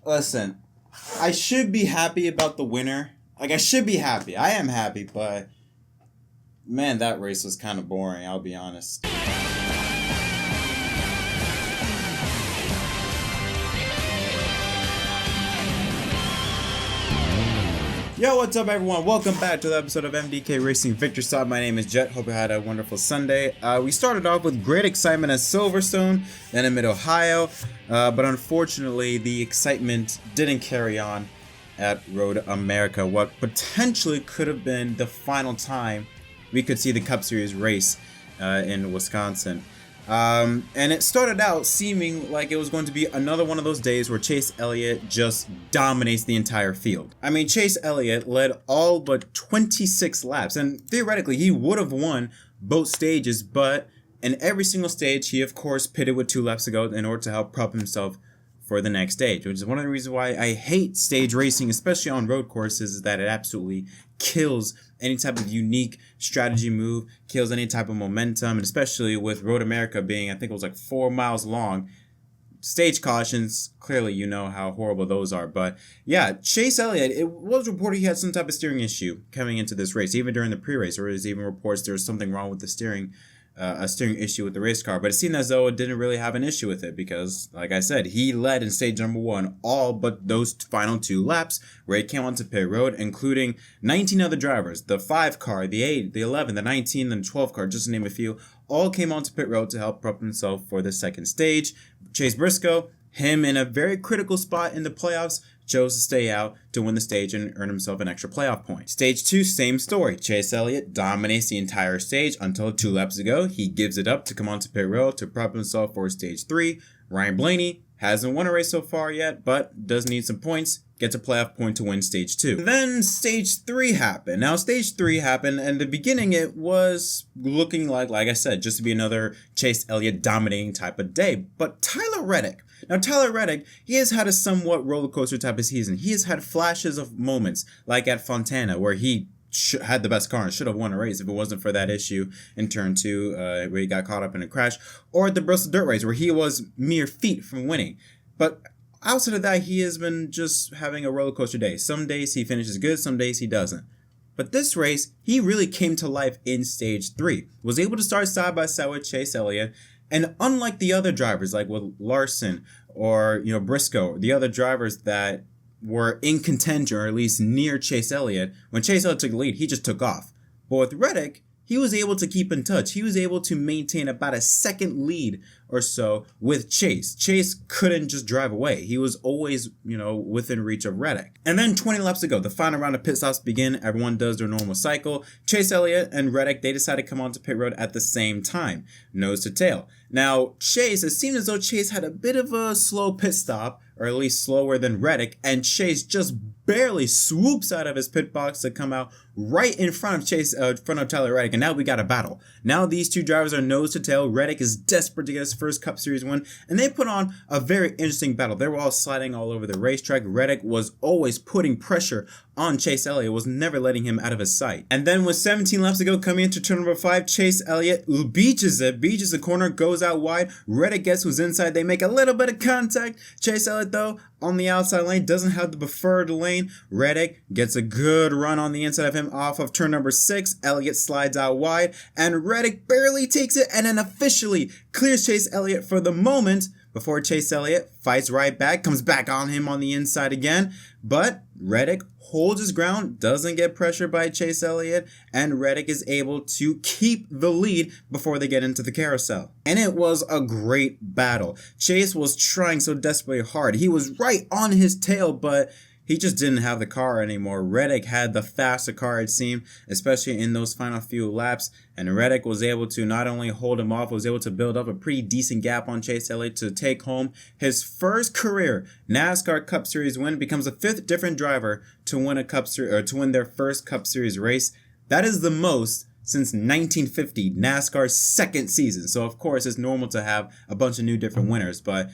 Listen, I should be happy about the winner. Like, I should be happy. I am happy, but man, that race was kind of boring, I'll be honest. Yo, what's up, everyone? Welcome back to the episode of MDK Racing Victor Stop. My name is Jet. Hope you had a wonderful Sunday. We started off with great excitement at Silverstone, then in Mid-Ohio, but unfortunately, the excitement didn't carry on at Road America. What potentially could have been the final time we could see the Cup Series race in Wisconsin. And it started out seeming like it was going to be another one of those days where Chase Elliott just dominates the entire field. I mean, Chase Elliott led all but 26 laps, and theoretically he would have won both stages, but in every single stage he of course pitted with 2 laps to go in order to help prop himself for the next stage, which is one of the reasons why I hate stage racing, especially on road courses, is that it absolutely kills any type of unique strategy move, kills any type of momentum, and especially with Road America being, I think it was like 4 miles long. Stage cautions, clearly you know how horrible those are. But yeah, Chase Elliott, it was reported he had some type of steering issue coming into this race, even during the pre-race, or there's even reports there was something wrong with the steering, a steering issue with the race car, but it seemed as though it didn't really have an issue with it because, like I said, he led in stage number 1 all but those final 2 laps where he came onto pit road, including 19 other drivers. The 5 car, the 8, the 11, the 19, and the 12 car, just to name a few, all came onto pit road to help prep himself for the second stage. Chase Briscoe, him in a very critical spot in the playoffs, chose to stay out to win the stage and earn himself an extra playoff point. Stage 2, same story. Chase Elliott dominates the entire stage until 2 laps ago. He gives it up to come onto pit road to prep himself for stage 3. Ryan Blaney hasn't won a race so far yet, but does need some points. Gets a playoff point to win stage 2. Then stage 3 happened. Now stage 3 happened, and in the beginning it was looking like I said, just to be another Chase Elliott dominating type of day. But Tyler Reddick, he has had a somewhat roller coaster type of season. He has had flashes of moments, like at Fontana, where he had the best car and should have won a race if it wasn't for that issue in turn 2 where he got caught up in a crash, or at the Bristol Dirt Race where he was mere feet from winning. But outside of that, he has been just having a roller coaster day. Some days he finishes good, some days he doesn't. But this race, he really came to life in stage 3. Was able to start side by side with Chase Elliott, and unlike the other drivers like with Larson or Briscoe, the other drivers that were in contention or at least near Chase Elliott, when Chase Elliott took the lead, he just took off. But with Reddick, he was able to keep in touch. He was able to maintain about a second lead or so with Chase. Chase couldn't just drive away. He was always, within reach of Reddick. And then 20 laps to go. The final round of pit stops begin. Everyone does their normal cycle. Chase Elliott and Reddick, they decide to come onto pit road at the same time, nose to tail. Now, Chase, it seemed as though Chase had a bit of a slow pit stop, or at least slower than Reddick, and Chase just barely swoops out of his pit box to come out right in front of Tyler Reddick, and now we got a battle. Now these two drivers are nose to tail. Reddick is desperate to get his first Cup Series win, and they put on a very interesting battle. They were all sliding all over the racetrack. Reddick was always putting pressure on Chase Elliott, was never letting him out of his sight. And then with 17 laps to go, coming into turn number 5, Chase Elliott beaches the corner, goes out wide. Reddick gets who's inside. They make a little bit of contact. Chase Elliott, though, on the outside lane, doesn't have the preferred lane. Reddick gets a good run on the inside of him off of turn number 6. Elliott slides out wide, and Reddick barely takes it and then officially clears Chase Elliott for the moment before Chase Elliott fights right back, comes back on him on the inside again. But Reddick holds his ground, doesn't get pressured by Chase Elliott, and Reddick is able to keep the lead before they get into the carousel. And it was a great battle. Chase was trying so desperately hard. He was right on his tail, but he just didn't have the car anymore. Reddick had the faster car, it seemed, especially in those final few laps. And Reddick was able to not only hold him off, was able to build up a pretty decent gap on Chase Elliott to take home his first career NASCAR Cup Series win. Becomes the 5th different driver to win a Cup Series, or to win their first Cup Series race. That is the most since 1950, NASCAR's 2nd season. So of course it's normal to have a bunch of new different winners, but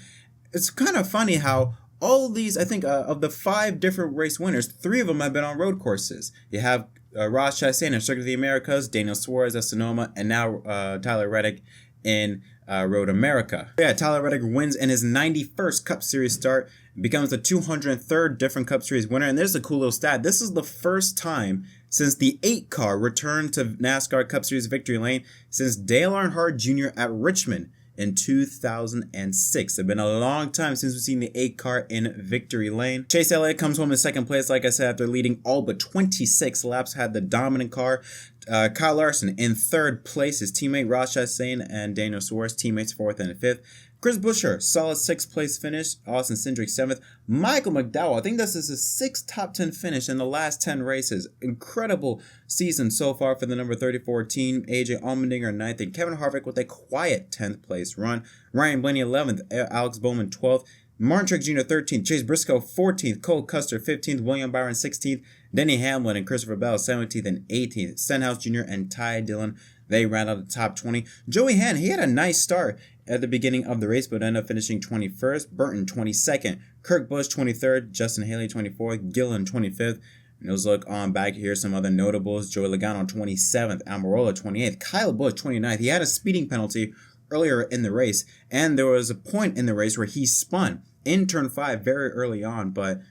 it's kind of funny how all of these, I think, of the 5 different race winners, 3 of them have been on road courses. You have Ross Chastain in Circuit of the Americas, Daniel Suarez at Sonoma, and now Tyler Reddick in Road America. Yeah, Tyler Reddick wins in his 91st Cup Series start, It becomes the 203rd different Cup Series winner. And there's a cool little stat. This is the first time since the 8 car returned to NASCAR Cup Series victory lane since Dale Earnhardt Jr. at Richmond in 2006. It's been a long time since we've seen the 8 car in victory lane. Chase Elliott comes home in second place, like I said, after leading all but 26 laps, had the dominant car. Kyle Larson in third place, his teammate Ross Chastain and Daniel Suarez, teammates fourth and fifth. Chris Buescher, solid 6th place finish. Austin Cindric 7th. Michael McDowell, I think this is his 6th top 10 finish in the last 10 races. Incredible season so far for the number 34 team. AJ Allmendinger 9th, and Kevin Harvick with a quiet 10th place run. Ryan Blaney 11th, Alex Bowman 12th. Martin Truex Jr. 13th, Chase Briscoe 14th, Cole Custer 15th, William Byron 16th, Denny Hamlin and Christopher Bell 17th and 18th, Stenhouse Jr. and Ty Dillon, they ran out the top 20. Joey Hand, he had a nice start at the beginning of the race, but ended up finishing 21st. Burton 22nd, Kurt Busch 23rd, Justin Haley 24th, Gillen 25th. And let's look on back here, some other notables. Joey Logano 27th, Almirola 28th, Kyle Busch 29th. He had a speeding penalty earlier in the race, and there was a point in the race where he spun in turn 5 very early on, but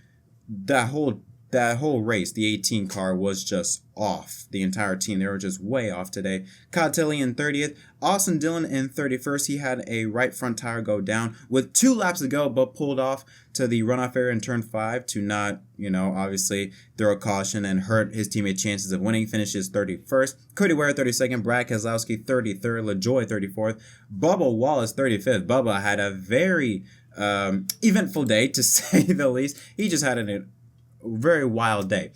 that whole race, the 18 car was just off. The entire team, they were just way off today. Kyle Tilley in 30th, Austin Dillon in 31st. He had a right front tire go down with 2 laps to go, but pulled off to the runoff area in turn 5 to not, obviously throw a caution and hurt his teammate chances of winning. Finishes 31st. Cody Ware 32nd, Brad Keselowski 33rd, LaJoy 34th, Bubba Wallace 35th. Bubba had a very eventful day, to say the least. He just had a very wild day.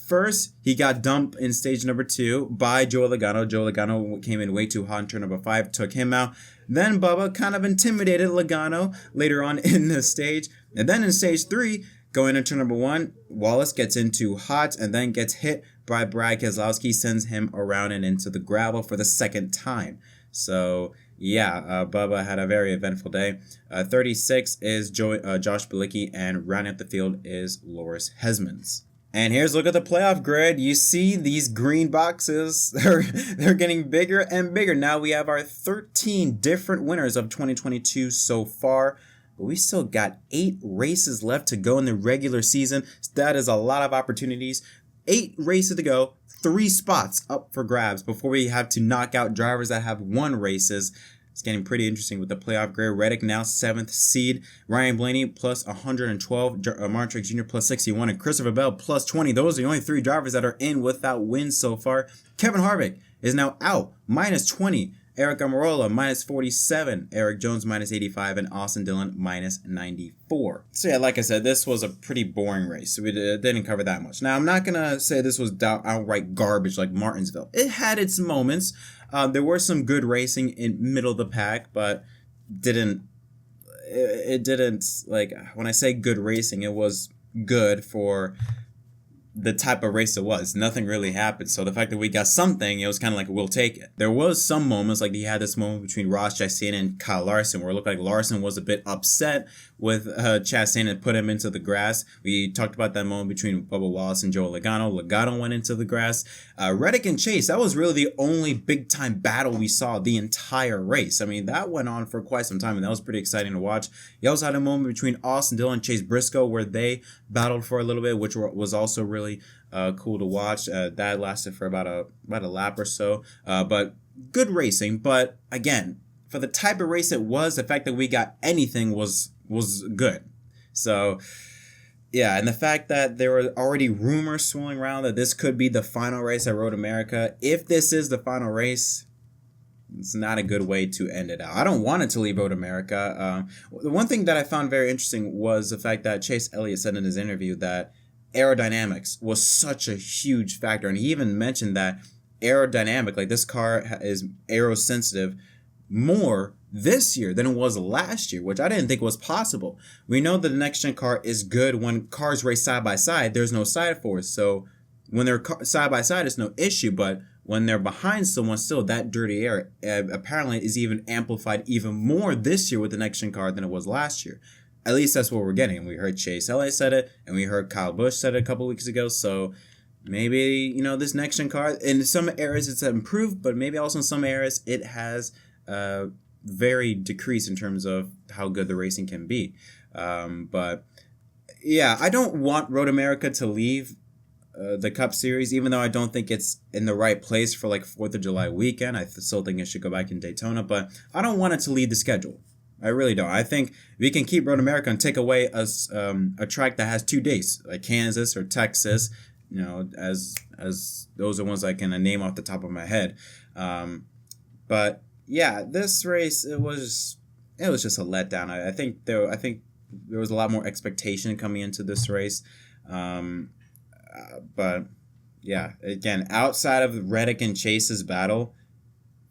First, he got dumped in stage number 2 by Joey Logano. Joey Logano came in way too hot in turn number 5, took him out. Then Bubba kind of intimidated Logano later on in the stage. And then in stage 3, going into turn number 1, Wallace gets into hot and then gets hit by Brad Keselowski, sends him around and into the gravel for the second time. So yeah, Bubba had a very eventful day. 36 is Josh Bilicki, and rounding up the field is Loris Hesmans. And here's a look at the playoff grid. You see these green boxes, they're getting bigger and bigger. Now we have our 13 different winners of 2022 so far. But we still got 8 races left to go in the regular season. That is a lot of opportunities. 8 races to go, 3 spots up for grabs before we have to knock out drivers that have won races. It's getting pretty interesting with the playoff grid. Reddick now 7th seed. Ryan Blaney plus 112. Martin Truex Jr. plus 61. And Christopher Bell plus 20. Those are the only 3 drivers that are in without wins so far. Kevin Harvick is now out. Minus 20. Eric Almirola minus 47, Eric Jones minus 85, and Austin Dillon minus 94. So yeah, like I said, this was a pretty boring race. So we didn't cover that much. Now, I'm not going to say this was outright garbage like Martinsville. It had its moments. There were some good racing in middle of the pack, but it didn't, like, when I say good racing, it was good for the type of race it was. Nothing really happened. So the fact that we got something, it was kind of like, we'll take it. There was some moments, like he had this moment between Ross Chastain and Kyle Larson, where it looked like Larson was a bit upset with Chastain and put him into the grass. We talked about that moment between Bubba Wallace and Joey Logano. Logano went into the grass. Reddick and Chase, that was really the only big time battle we saw the entire race. I mean, that went on for quite some time, and that was pretty exciting to watch. You also had a moment between Austin Dillon and Chase Briscoe where they battled for a little bit, which was also really cool to watch. That lasted for about a lap or so, but good racing. But again, for the type of race it was, the fact that we got anything was good. So yeah, and the fact that there were already rumors swirling around that this could be the final race at Road America. If this is the final race, it's not a good way to end it out. I don't want it to leave Road America. The one thing that I found very interesting was the fact that Chase Elliott said in his interview that aerodynamics was such a huge factor. And he even mentioned that aerodynamic, like this car is aerosensitive more this year than it was last year, which I didn't think was possible. We know that the next gen car is good when cars race side by side. There's no side force. So when they're side by side, it's no issue. But when they're behind someone, still that dirty air apparently is even amplified even more this year with the next gen car than it was last year. At least that's what we're getting. We heard Chase Elliott said it, and we heard Kyle Busch said it a couple weeks ago. So maybe, this next gen car, in some areas it's improved, but maybe also in some areas it has very decreased in terms of how good the racing can be. But yeah, I don't want Road America to leave the Cup Series, even though I don't think it's in the right place for like 4th of July weekend. I still think it should go back in Daytona, but I don't want it to lead the schedule. I really don't. I think we can keep Road America and take away a track that has 2 days, like Kansas or Texas, you know, as those are ones I can name off the top of my head. But yeah, this race, it was just a letdown. I think there was a lot more expectation coming into this race. But yeah, again, outside of Reddick and Chase's battle,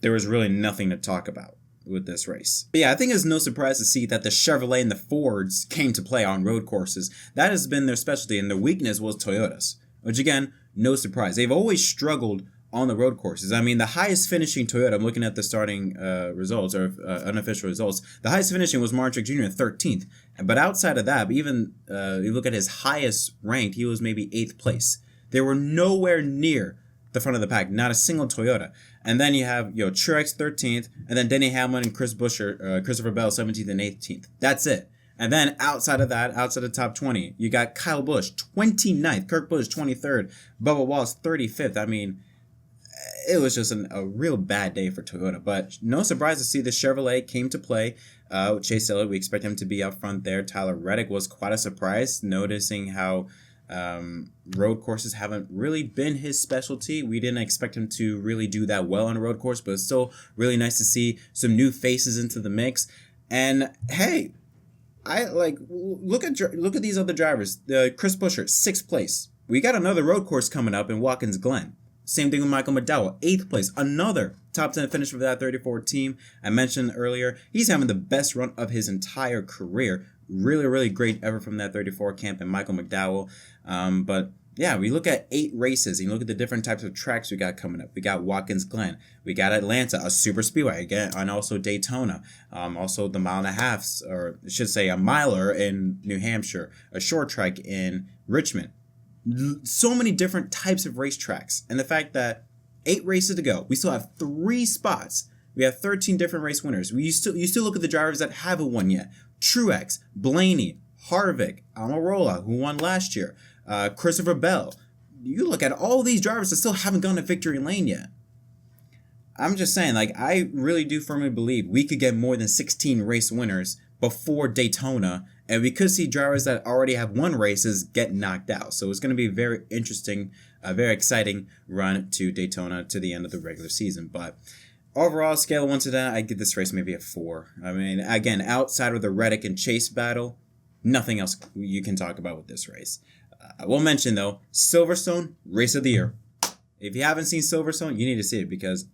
there was really nothing to talk about with this race. But yeah, I think it's no surprise to see that the Chevrolet and the Fords came to play on road courses. That has been their specialty, and their weakness was Toyotas, which again, no surprise. They've always struggled on the road courses. I mean, the highest finishing Toyota, I'm looking at the starting results or unofficial results, the highest finishing was Martrick Jr. 13th. But outside of that, even you look at his highest ranked, he was maybe 8th place. They were nowhere near the front of the pack, not a single Toyota. And then you have Truex 13th, and then Denny Hamlin and Christopher Bell 17th and 18th. That's it. And then outside of that, outside of the top 20, you got Kyle Busch 29th, Kurt Busch 23rd, Bubba Wallace 35th. I mean, it was just a real bad day for Toyota, but no surprise to see the Chevrolet came to play. Chase Elliott, we expect him to be up front there. Tyler Reddick was quite a surprise, noticing how road courses haven't really been his specialty. We didn't expect him to really do that well on a road course, but it's still really nice to see some new faces into the mix. And hey, I look at these other drivers. Chris Buescher, 6th place. We got another road course coming up in Watkins Glen. Same thing with Michael McDowell, 8th place. Another top 10 finish for that 34 team. I mentioned earlier, he's having the best run of his entire career. Really, really great ever from that 34 camp and Michael McDowell. But yeah, we look at 8 races and you look at the different types of tracks we got coming up. We got Watkins Glen. We got Atlanta, a super speedway again, and also Daytona. Also the mile and a half, or I should say a miler in New Hampshire, a short track in Richmond. So many different types of racetracks, and the fact that 8 races to go, we still have 3 spots. We have 13 different race winners. You still look at the drivers that haven't won yet. Truex, Blaney, Harvick, Almirola, who won last year, Christopher Bell. You look at all these drivers that still haven't gone to victory lane yet. I'm just saying, I really do firmly believe we could get more than 16 race winners before Daytona, and we could see drivers that already have won races get knocked out. So it's going to be a very interesting, very exciting run to Daytona to the end of the regular season. But overall, scale of 1 to 10, I give this race maybe a 4. I mean, again, outside of the Reddick and Chase battle, nothing else you can talk about with this race. I will mention, though, Silverstone, race of the year. If you haven't seen Silverstone, you need to see it because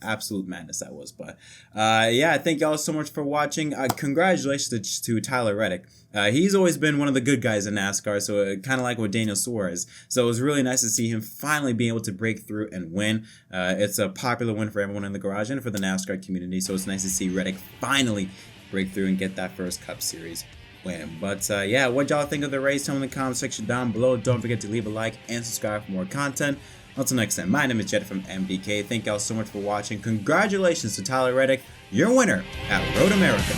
absolute madness that was. But yeah, thank y'all so much for watching. Congratulations to Tyler Reddick. He's always been one of the good guys in NASCAR, so kind of like with Daniel Suarez. So it was really nice to see him finally being able to break through and win. It's a popular win for everyone in the garage and for the NASCAR community, so it's nice to see Reddick finally break through and get that first Cup Series win. But yeah, what y'all think of the race? Tell me in the comment section down below. Don't forget to leave a like and subscribe for more content. Until next time, my name is Jett from MDK. Thank y'all so much for watching. Congratulations to Tyler Reddick, your winner at Road America.